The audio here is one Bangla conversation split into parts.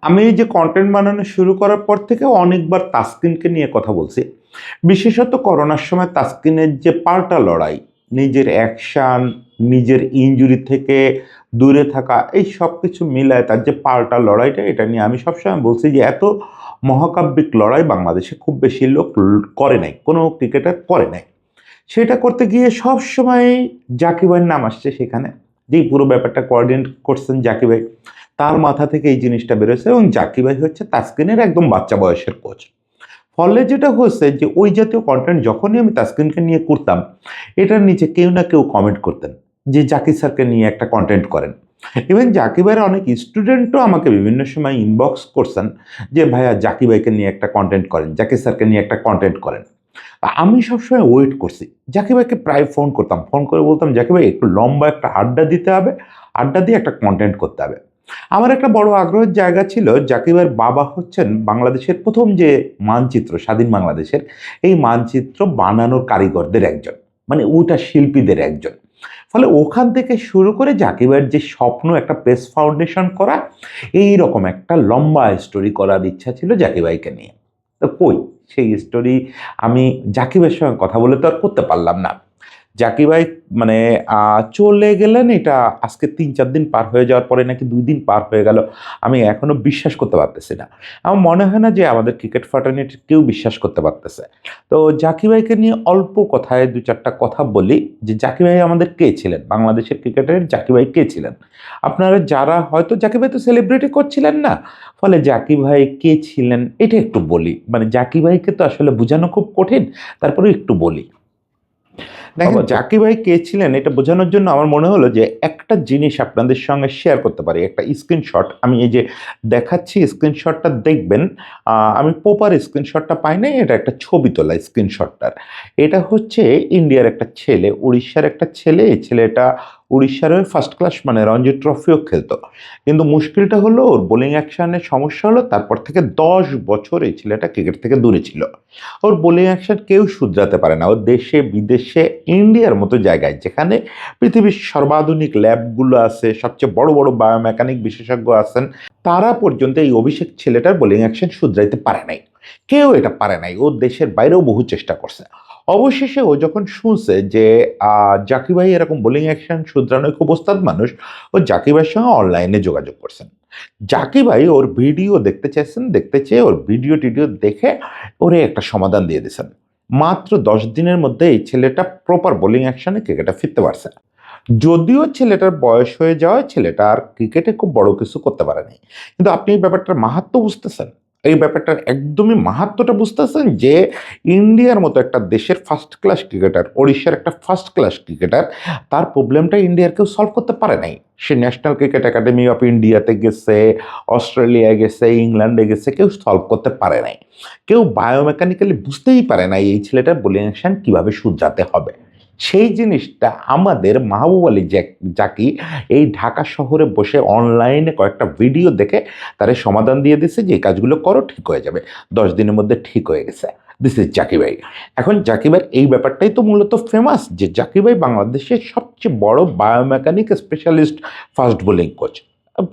আমি এই যে কন্টেন্ট বানানো শুরু করার পর থেকে অনেকবার তাসকিনকে নিয়ে কথা বলছি। বিশেষত করোনার সময় তাসকিনের যে পাল্টা লড়াই, নিজের অ্যাকশান, নিজের ইনজুরি থেকে দূরে থাকা, এই সব কিছু মিলায় তার যে পাল্টা লড়াইটা, এটা নিয়ে আমি সবসময় বলছি যে এত মহাকাব্যিক লড়াই বাংলাদেশে খুব বেশি লোক করে নাই, কোনো ক্রিকেটার করে নাই। সেটা করতে গিয়ে সবসময় জাকির ভাইয়ের নাম আসছে সেখানে, যেই পুরো ব্যাপারটা কোঅর্ডিনেট করছেন জাকির ভাই। তার মাথা থেকে এই জিনিসটা বেরোছে এবং জাকির ভাই হচ্ছে তাসকিনের একদম বাচ্চা বয়সের কোচ। ফলে যেটা হচ্ছে যে ওই জাতীয় কন্টেন্ট যখনই আমি তাসকিনকে নিয়ে করতাম, এটার নিচে কেউ না কেউ কমেন্ট করতেন যে জাকির স্যারকে নিয়ে একটা কন্টেন্ট করেন। ইভেন জাকির ভাইয়ের অনেক স্টুডেন্টও আমাকে বিভিন্ন সময় ইনবক্স করছেন যে ভাইয়া জাকির ভাইকে নিয়ে একটা কন্টেন্ট করেন, জাকির স্যারকে নিয়ে একটা কন্টেন্ট করেন। আমি সবসময় ওয়েট করছি, জাকির ভাইকে প্রায় ফোন করতাম, ফোন করে বলতাম জাকির ভাই একটু লম্বা একটা আড্ডা দিতে হবে, আড্ডা দিয়ে একটা কন্টেন্ট করতে হবে। আমার একটা বড় আগ্রহের জায়গা ছিল, জাকির ভাইয়ের বাবা হচ্ছেন বাংলাদেশের প্রথম যে মানচিত্র, স্বাধীন বাংলাদেশের, এই মানচিত্র বানানোর কারিগরদের একজন, মানে ওইটা শিল্পীদের একজন। ফলে ওখান থেকে শুরু করে জাকির ভাইয়ের যে স্বপ্ন একটা প্রেস ফাউন্ডেশন করা, এই রকম একটা লম্বা স্টোরি করার ইচ্ছা ছিল জাকির ভাইকে নিয়ে। তো কই সেই স্টোরি আমি জাকির ভাইয়ের সঙ্গে কথা বলে তো আর করতে পারলাম না। জাকির ভাই মানে চলে গেলেন, এটা আজকে ৩-৪ দিন পার হয়ে যাওয়ার পরে নাকি ২ দিন পার হয়ে গেল। আমি এখনো বিশ্বাস করতে পারতেছি না। আমার মনে হয় না যে আমাদের ক্রিকেট ফ্র্যাটার্নিটির কেউ বিশ্বাস করতে পারতেছে। তো জাকির ভাইকে নিয়ে অল্প কথায় ২-৪ টা কথা বলি যে জাকির ভাই আমাদের কে ছিলেন? বাংলাদেশের ক্রিকেটের জাকির ভাই কে ছিলেন? আপনারা যারা হয়তো জাকির ভাই তো সেলিব্রিটি করছিলেন না। ফলে জাকির ভাই কে ছিলেন এটা একটু বলি। মানে জাকির ভাইকে তো আসলে বোঝানো খুব কঠিন। তারপরেও একটু বলি। দেখেন অবশ্যই। জাকির ভাই কে ছিলেন এটা বোঝানোর জন্য আমার মনে হলো যে একটা জিনিস আপনাদের সঙ্গে শেয়ার করতে পারি, একটা স্ক্রিনশট। আমি এই যে দেখাচ্ছি স্ক্রিনশটটা দেখবেন। আমি প্রপার স্ক্রিনশটটা পাই নাই, এটা একটা ছবি তোলা স্ক্রিনশটটার। এটা হচ্ছে ইন্ডিয়ার একটা ছেলে, উড়িষ্যার একটা ছেলে। এই ছেলেটা উড়িষ্যার হয়ে ফার্স্ট ক্লাস মানে রঞ্জি ট্রফিও খেলতো। কিন্তু মুশকিলটা হলো ওর বোলিং অ্যাকশনের সমস্যা হলো, তারপর থেকে ১০ বছর এই ছেলেটা ক্রিকেট থেকে দূরে ছিল। ওর বোলিং অ্যাকশন কেউ শুধরাতে পারে না। ওর দেশে বিদেশে ইন্ডিয়ার মতো জায়গায় যেখানে পৃথিবীর সর্বাধুনিক ল্যাবগুলো আছে, সবচেয়ে বড় বড় বায়োমেকানিক বিশেষজ্ঞ আছেন, তারা পর্যন্ত এই অভিষেক ছেলেটার বোলিং অ্যাকশন শুধরাইতে পারে নাই। কেউ এটা পারে নাই। ও দেশের বাইরেও বহু চেষ্টা করছে। অবশেষে ও যখন শুনছে যে জাকির ভাই এরকম বোলিং অ্যাকশন শুধরানোয় খুব ওস্তাদ মানুষ, ও জাকির ভাইয়ের সঙ্গে অনলাইনে যোগাযোগ করছেন। জাকির ভাই ওর ভিডিও দেখতে চাইছেন, দেখতে চেয়ে ওর ভিডিও টিডিও দেখে ওরে একটা সমাধান দিয়ে দিয়েছেন। মাত্র ১০ দিনের মধ্যে এই ছেলেটা প্রপার বোলিং অ্যাকশনে ক্রিকেটে ফিরতে পারছে। যদিও ছেলেটার বয়স হয়ে যাওয়ায় ছেলেটা আর ক্রিকেটে খুব বড় কিছু করতে পারেনি। কিন্তু আপনি এই ব্যাপারটার মাহাত্ম্য বুঝতেছেন? এই ব্যাপারটার একদমই মাহাত্ম্যটা বুঝতেছেন যে ইন্ডিয়ার মতো একটা দেশের ফার্স্ট ক্লাস ক্রিকেটার, ওড়িশার একটা ফার্স্ট ক্লাস ক্রিকেটার, তার প্রবলেমটা ইন্ডিয়ার কেউ সলভ করতে পারে নাই। সে ন্যাশনাল ক্রিকেট একাডেমি অফ ইন্ডিয়াতে গেছে, অস্ট্রেলিয়ায় গেছে, ইংল্যান্ডে গেছে, কেউ সলভ করতে পারে নাই। কেউ বায়োমেকানিক্যালি বুঝতেই পারে নাই এই ছেলেটার বোলিং অ্যাকশন কীভাবে শুধরাতে হবে। সেই জিনিসটা আমাদের মাহবুব আলী জাকি এই ঢাকা শহরে বসে অনলাইনে কয়েকটা ভিডিও দেখে তারে সমাধান দিয়ে দিছে যে এই কাজগুলো করো, ঠিক হয়ে যাবে। ১০ দিনের মধ্যে ঠিক হয়ে গেছে। দিস ইজ জাকির ভাই। এখন জাকির ভাইয়ের এই ব্যাপারটাই তো মূলত ফেমাস যে জাকির ভাই বাংলাদেশের সবচেয়ে বড় biomechanic specialist fast bowling coach.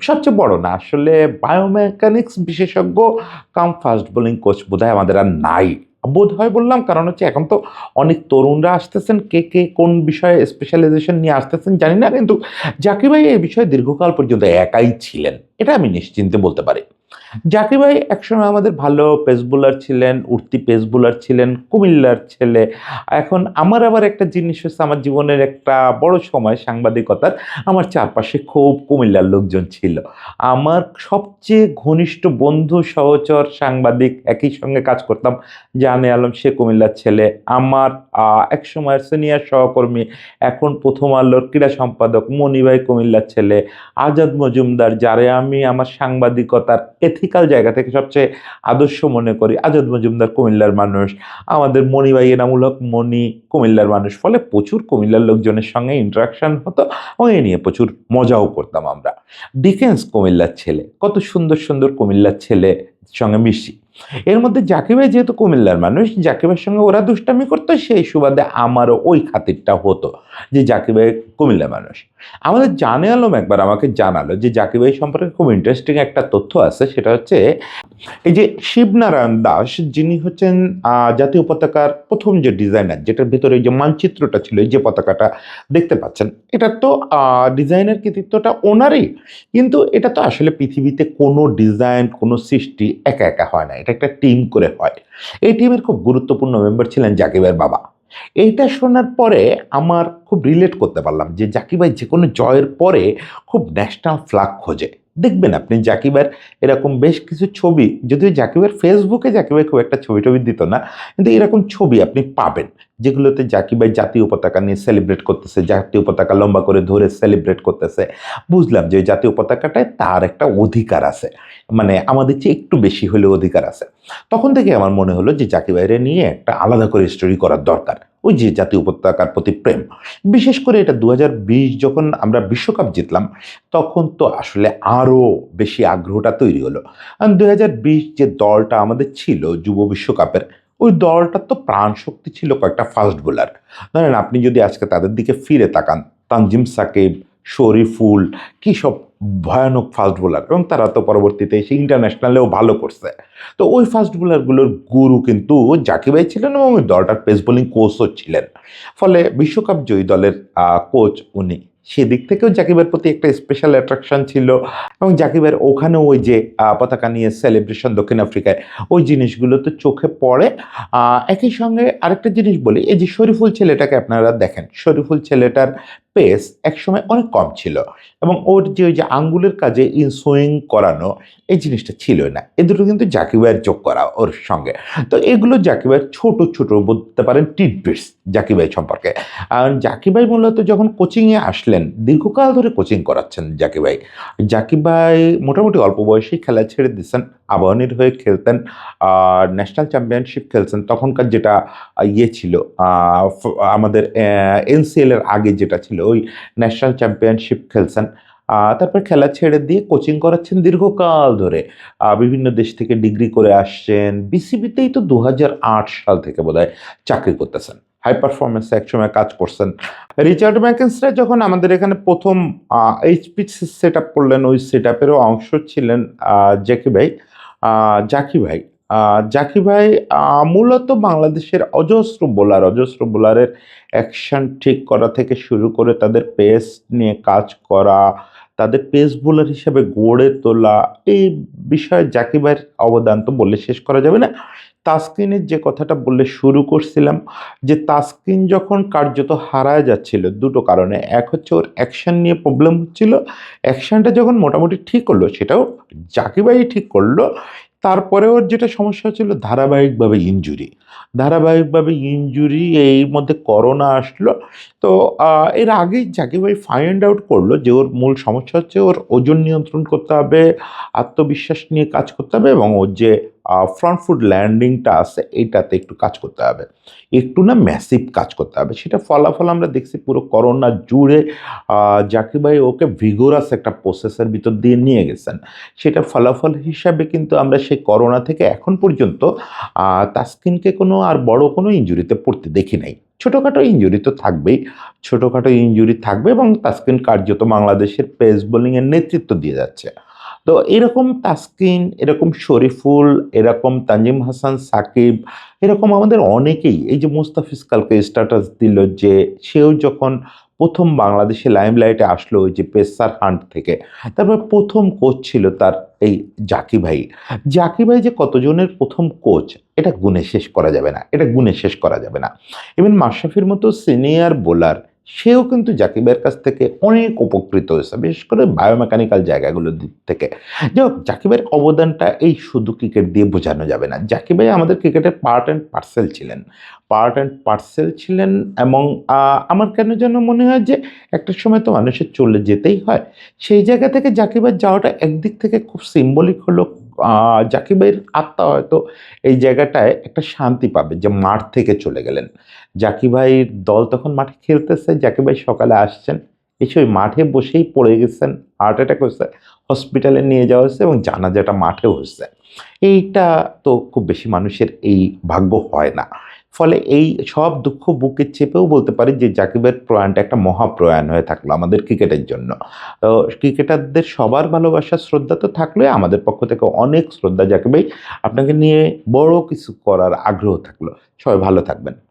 সবচেয়ে বড় না, আসলে বায়োমেকানিক্স বিশেষজ্ঞ কাম ফাস্ট বোলিং কোচ বোধহয় আমাদের আর নাই। বোধ হয় বললাম কারণ হচ্ছে এখন তো অনেক তরুণরা আসতেছেন, কে কে কোন বিষয়ে স্পেশালাইজেশন নিয়ে আসতেছেন জানি না, কিন্তু জাকির ভাই এই বিষয়ে দীর্ঘকাল পর্যন্ত একাই ছিলেন, এটা আমি নিশ্চিন্তে বলতে পারি। জাকির ভাই একসময় আমাদের ভালো পেস বোলার ছিলেন, উঠতি পেস বোলার ছিলেন, কুমিল্লার ছেলে। এখন আমার আবার একটা জিনিস হচ্ছে, আমার জীবনের একটা বড় সময় সাংবাদিকতার, আমার চারপাশে খুব কুমিল্লার লোকজন ছিল। আমার সবচেয়ে ঘনিষ্ঠ বন্ধু সহচর সাংবাদিক, একই সঙ্গে কাজ করতাম, জানে আলম, সে কুমিল্লার ছেলে। আমার এক সময়ের সিনিয়র সহকর্মী, এখন প্রথম আলোর ক্রীড়া সম্পাদক মনি ভাই কুমিল্লার ছেলে। আজাদ মজুমদার, যারে আমি আমার সাংবাদিকতার এথিক্যাল জায়গা থেকে সবচেয়ে আদর্শ মনে করি, আজাদ মজুমদার কুমিল্লার মানুষ। আমাদের মনি ভাই এনামুল হক মনি কুমিল্লার মানুষ। ফলে প্রচুর কুমিল্লার লোকজনের সঙ্গে ইন্টারাকশন হতো এবং এ নিয়ে প্রচুর মজাও করতাম আমরা। ডিফেন্স কুমিল্লার ছেলে, কত সুন্দর সুন্দর কুমিল্লার ছেলে সঙ্গে মিশি। এর মধ্যে জাকির ভাই যেহেতু কুমিল্লার মানুষ, জাকির ভাইয়ের সঙ্গে ওরা দুষ্টামি করতো, সেই সুবাদে আমারও ওই খাতিরটা হতো যে জাকির ভাই কুমিল্লার মানুষ। আমাদের জানে আলম একবার আমাকে জানালো যে জাকির ভাই সম্পর্কে খুব ইন্টারেস্টিং একটা তথ্য আছে, সেটা হচ্ছে এই যে শিবনারায়ণ দাস, যিনি হচ্ছেন জাতীয় পতাকার প্রথম যে ডিজাইনার, যেটার ভেতরে যে মানচিত্রটা ছিল, এই যে পতাকাটা দেখতে পাচ্ছেন, এটা তো ডিজাইনের কৃতিত্বটা ওনারই। কিন্তু এটা তো আসলে পৃথিবীতে কোনো ডিজাইন, কোনো সৃষ্টি একা একা হয় না, এটা একটা টিম করে হয়। এই টিমের খুব গুরুত্বপূর্ণ মেম্বার ছিলেন জাকির ভাইয়ের বাবা। এইটা শোনার পরে আমার খুব রিলেট করতে পারলাম যে জাকির ভাই যে কোনো জয়ের পরে খুব ন্যাশনাল ফ্ল্যাগ খোঁজে। দেখবেন আপনি জাকির ভাইয়ের এরকম বেশ কিছু ছবি, যদিও জাকির ভাইয়ের ফেসবুকে জাকির ভাই খুব একটা ছবি টবি দিত না, কিন্তু এরকম ছবি আপনি পাবেন যেগুলোতে জাকির ভাই জাতীয় পতাকা নিয়ে সেলিব্রেট করতেছে, জাতীয় পতাকা লম্বা করে ধরে সেলিব্রেট করতেছে। বুঝলাম যে ওই জাতীয় পতাকাটায় তার একটা অধিকার আছে, মানে আমাদের চেয়ে একটু বেশি হলেও অধিকার আছে। তখন থেকে আমার মনে হলো যে জাকির ভাইরে নিয়ে একটা আলাদা করে স্টোরি করার দরকার, ওই যে জাতীয় পতাকার প্রতি প্রেম। বিশেষ করে এটা 2020 যখন আমরা বিশ্বকাপ জিতলাম, তখন তো আসলে আরও বেশি আগ্রহটা তৈরি হলো। কারণ 2020 যে দলটা আমাদের ছিল যুব বিশ্বকাপের, ওই দলটার তো প্রাণ শক্তি ছিল কয়েকটা ফাস্ট বোলার। ধরেন আপনি যদি আজকে তাদের দিকে ফিরে তাকান, তানজিম সাকিব, শরীফুল, কী সব ভয়ানক ফাস্ট বোলার, এবং তারা তো পরবর্তীতে এসে ইন্টারন্যাশনালেও ভালো করছে। তো ওই ফাস্ট বোলারগুলোর গুরু কিন্তু জাকির ভাই ছিলেন, এবং ওই দলটার পেস বোলিং কোচও ছিলেন। ফলে বিশ্বকাপ জয়ী দলের কোচ উনি। সেদিক থেকেও জাকির ভাইয়ের প্রতি একটা স্পেশাল অ্যাট্রাকশন ছিল, এবং জাকির ভাইয়ের ওখানেও ওই যে পতাকা নিয়ে সেলিব্রেশন দক্ষিণ আফ্রিকায়, ওই জিনিসগুলো তো চোখে পড়ে। একই সঙ্গে আরেকটা জিনিস বলি, এই যে শরীফুল ছেলেটাকে আপনারা দেখেন, শরীফুল ছেলেটার পেস একসময় অনেক কম ছিল, এবং ওর যে ওই যে আঙ্গুলের কাজে সুইং করানো, এই জিনিসটা ছিল না। এ দুটো কিন্তু জাকির ভাইয়ের যোগ করা ওর সঙ্গে। তো এগুলো জাকির ভাইয়ের ছোট ছোট বলতে পারেন টিডবিটস জাকির ভাই সম্পর্কে। আর জাকির ভাই মূলত যখন কোচিংয়ে আসলেন, দীর্ঘকাল ধরে কোচিং করাচ্ছেন জাকির ভাই। জাকির ভাই মোটামুটি অল্প বয়সেই খেলা ছেড়ে দিয়েছেন, আবাহনীর হয়ে খেলতেন, আর ন্যাশনাল চ্যাম্পিয়নশিপ খেলছেন তখনকার, যেটা ইয়ে ছিল আমাদের এনসিএল এর আগে যেটা ছিল, ওই ন্যাশনাল চ্যাম্পিয়নশিপ খেলছেন। তারপর খেলা ছেড়ে দিয়ে কোচিং করাচ্ছেন দীর্ঘকাল ধরে। বিভিন্ন দেশ থেকে ডিগ্রি করে আসছেন। বিসিবিতেই তো 2008 সাল থেকে বোধহয় চাকরি করতেছেন। হাই পারফরমেন্সে একসময় কাজ করছেন। রিচার্ড ম্যাকেন্সরা যখন আমাদের এখানে প্রথম এইচপি সেট আপ করলেন, ওই সেট আপেরও অংশ ছিলেন জাকির ভাই। জাকির ভাই জাকির ভাই মূলত বাংলাদেশের অজস্র বোলারের অ্যাকশন ঠিক করা থেকে শুরু করে তাদের পেস নিয়ে কাজ করা, তাদের পেস বোলার হিসেবে গড়ে তোলা, এই বিষয়ে জাকির ভাইয়ের অবদান তো বললে শেষ করা যাবে না। তাসকিনের যে কথাটা বললে শুরু করছিলাম, যে তাসকিন যখন কার্যত হারায় যাচ্ছিল দুটো কারণে, এক হচ্ছে ওর অ্যাকশন নিয়ে প্রবলেম হচ্ছিল, অ্যাকশনটা যখন মোটামুটি ঠিক করলো, সেটাও জাকির ভাই ঠিক করলো, তারপরে ওর যেটা সমস্যা হচ্ছিল ধারাবাহিকভাবে ইনজুরি, এর মধ্যে করোনা আসলো। তো এর আগেই জাকির ভাই ফাইন্ড আউট করলো যে ওর মূল সমস্যা হচ্ছে ওর ওজন নিয়ন্ত্রণ করতে হবে, আত্মবিশ্বাস নিয়ে কাজ করতে হবে, এবং ওর যে ফ্রন্ট ফুট ল্যান্ডিংটা আছে এইটাতে একটু কাজ করতে হবে, একটু না ম্যাসিভ কাজ করতে হবে। সেটা ফলাফল আমরা দেখছি পুরো করোনা জুড়ে। জাকির ভাই ওকে ভিগোরাস একটা প্রসেসের ভিতর দিয়ে নিয়ে গেছেন। সেটা ফলাফল হিসাবে কিন্তু আমরা সেই করোনা থেকে এখন পর্যন্ত তাসকিনকে কোনো আর বড় কোনো ইনজুরিতে পড়তে দেখি নাই। ছোটোখাটো ইনজুরি তো থাকবেই, ছোটোখাটো ইনজুরি থাকবে, এবং তাসকিন কার্যত বাংলাদেশের পেস বোলিংয়ের নেতৃত্ব দিয়ে যাচ্ছে। তো এরকম তাসকিন, এরকম শরীফুল, এরকম তানজিম হাসান সাকিব, এরকম আমাদের অনেকেই, এই যে মুস্তাফিজ কালকে স্ট্যাটাস দিল যে সেও যখন প্রথম বাংলাদেশে লাইমলাইটে আসলো ওই যে পেসার হান্ট থেকে, তারপর প্রথম কোচ ছিল তার এই জাকির ভাই। জাকির ভাই যে কতজনের প্রথম কোচ, এটা গুণে শেষ করা যাবে না, এটা গুণে শেষ করা যাবে না। ইভেন মাশরাফির মতো সিনিয়র বোলার, সেও কিন্তু জাকির ভাইয়ের কাছ থেকে অনেক উপকৃত হয়েছে, বিশেষ করে বায়োমেকানিক্যাল জায়গাগুলোর দিক থেকে। যাই হোক, জাকির ভাইয়ের অবদানটা এই শুধু ক্রিকেট দিয়ে বোঝানো যাবে না। জাকির ভাই আমাদের ক্রিকেটের পার্ট অ্যান্ড পার্সেল ছিলেন, এবং আমার কেন যেন মনে হয় যে একটা সময় তো মানুষের চলে যেতেই হয়, সেই জায়গা থেকে জাকির ভাই যাওয়াটা একদিক থেকে খুব সিম্বলিক হলো। জাকির ভাইয়ের আত্মা হয়তো এই জায়গাটায় একটা শান্তি পাবে যে মাঠ থেকে চলে গেলেন। জাকির ভাইয়ের দল তখন মাঠে খেলতেছে, জাকির ভাই সকালে আসছেন, এসে ওই মাঠে বসেই পড়ে গেছেন, হার্ট অ্যাটাক হয়েছে, হসপিটালে নিয়ে যাওয়া হয়েছে এবং জানাজাটা মাঠেও হচ্ছে। এইটা তো খুব বেশি মানুষের এই ভাগ্য হয় না। ফলে এই সব দুঃখ বুকে চেপেও বলতে পারি যে জাকিবের প্রয়াণটা একটা মহাপ্রয়াণ হয়ে থাকলো আমাদের ক্রিকেটের জন্য। তো ক্রিকেটারদের সবার ভালোবাসা শ্রদ্ধা তো থাকলে আমাদের পক্ষ থেকে অনেক শ্রদ্ধা জাকিব ভাই। আপনাকে নিয়ে বড় কিছু করার আগ্রহ থাকলো। সবাই ভালো থাকবেন।